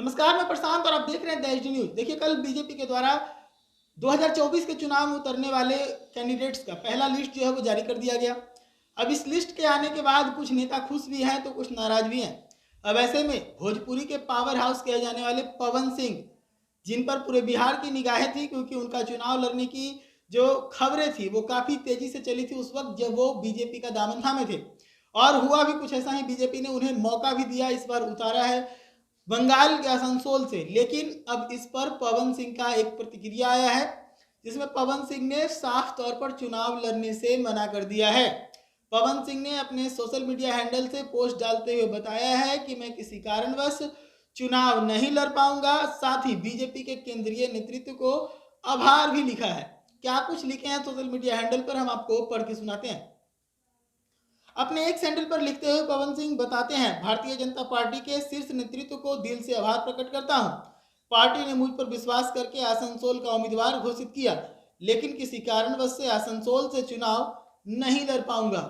नमस्कार, मैं प्रशांत और आप देख रहे हैं द एचडी न्यूज। देखिए, कल बीजेपी के द्वारा 2024 के चुनाव में उतरने वाले कैंडिडेट्स का पहला लिस्ट जो है वो जारी कर दिया गया। अब इस लिस्ट के आने के बाद कुछ नेता खुश भी हैं तो कुछ नाराज भी हैं। अब ऐसे में भोजपुरी के पावर हाउस कहे जाने वाले पवन सिंह, जिन पर पूरे बिहार की निगाहें थी क्योंकि उनका चुनाव लड़ने की जो खबरें थी वो काफ़ी तेजी से चली थी उस वक्त जब वो बीजेपी का दामन थामे थे। और हुआ भी कुछ ऐसा ही, बीजेपी ने उन्हें मौका भी दिया, इस बार उतारा है बंगाल के आसनसोल से। लेकिन अब इस पर पवन सिंह का एक प्रतिक्रिया आया है जिसमें पवन सिंह ने साफ तौर पर चुनाव लड़ने से मना कर दिया है। पवन सिंह ने अपने सोशल मीडिया हैंडल से पोस्ट डालते हुए बताया है कि मैं किसी कारणवश चुनाव नहीं लड़ पाऊंगा। साथ ही बीजेपी के केंद्रीय नेतृत्व को आभार भी लिखा है। क्या कुछ लिखे हैं सोशल मीडिया हैंडल पर, हम आपको पढ़ के सुनाते हैं। अपने एक सैंडल पर लिखते हुए पवन सिंह बताते हैं, भारतीय जनता पार्टी के शीर्ष नेतृत्व को दिल से आभार प्रकट करता हूं। पार्टी ने मुझ पर विश्वास करके आसनसोल का उम्मीदवार घोषित किया, लेकिन किसी कारणवश से आसनसोल से चुनाव नहीं लड़ पाऊंगा।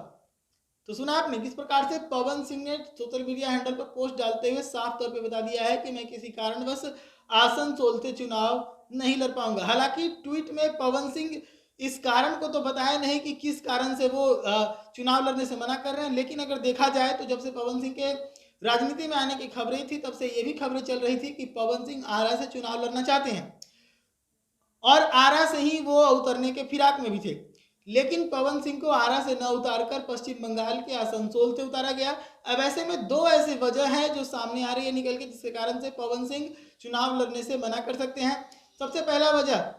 तो सुना आपने किस प्रकार से पवन सिंह ने सोशल मीडिया हैंडल पर पोस्ट डालते हुए साफ तौर पर बता दिया है कि मैं किसी कारणवश आसनसोल से चुनाव नहीं लड़ पाऊंगा। हालांकि ट्वीट में पवन सिंह इस कारण को तो बताया नहीं कि किस कारण से वो चुनाव लड़ने से मना कर रहे हैं, लेकिन अगर देखा जाए तो जब से पवन सिंह के राजनीति में आने की खबरें थी तब से ये भी खबरें चल रही थी कि पवन सिंह आरा से चुनाव लड़ना चाहते हैं और आरा से ही वो उतरने के फिराक में भी थे। लेकिन पवन सिंह को आरा से न उतारकर पश्चिम बंगाल के आसनसोल से उतारा गया। अब ऐसे में दो ऐसी वजह है जो सामने आ रही है निकल के, जिसके कारण से पवन सिंह चुनाव लड़ने से मना कर सकते हैं। सबसे पहला वजह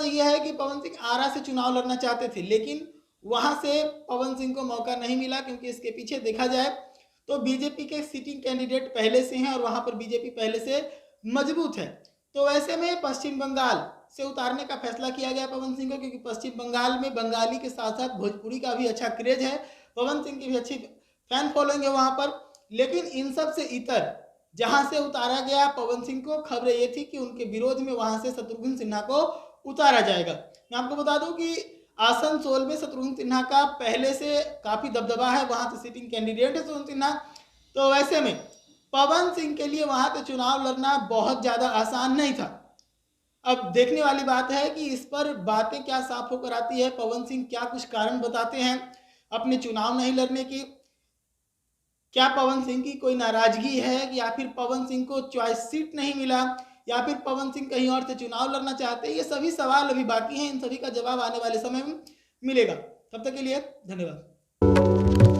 यह है कि पवन सिंह आरा से चुनाव लड़ना चाहते थे, लेकिन वहां से पवन सिंह को मौका नहीं मिला क्योंकि इसके पीछे देखा जाए तो बीजेपी के सिटिंग कैंडिडेट पहले से हैं और वहां पर बीजेपी पहले से मजबूत है। तो ऐसे में पश्चिम बंगाल से उतारने का फैसला किया गया पवन सिंह को, क्योंकि पश्चिम बंगाल में बंगाली के साथ साथ भोजपुरी का भी अच्छा क्रेज है, पवन सिंह की भी अच्छी फैन फॉलोइंग है वहां पर। लेकिन इन सब से इतर जहां से उतारा गया पवन सिंह को, खबरें ये थी कि उनके विरोध में वहां से शत्रुघ्न सिन्हा को उतारा जाएगा। मैं आपको बता दूं कि आसनसोल में शत्रुघ्न सिन्हा का पहले से काफी दबदबा है, वहां से सिटिंग कैंडिडेट है शत्रुघ्न सिन्हा। तो वैसे में पवन सिंह के लिए वहां पे चुनाव लड़ना बहुत ज्यादा आसान नहीं था। अब देखने वाली बात है कि इस पर बातें क्या साफ होकर आती है, पवन सिंह क्या कुछ कारण बताते हैं अपने चुनाव नहीं लड़ने की। क्या पवन सिंह की कोई नाराजगी है या फिर पवन सिंह को चॉइस सीट नहीं मिला या फिर पवन सिंह कहीं और से चुनाव लड़ना चाहते हैं, ये सभी सवाल अभी बाकी हैं। इन सभी का जवाब आने वाले समय में मिलेगा। तब तक के लिए धन्यवाद।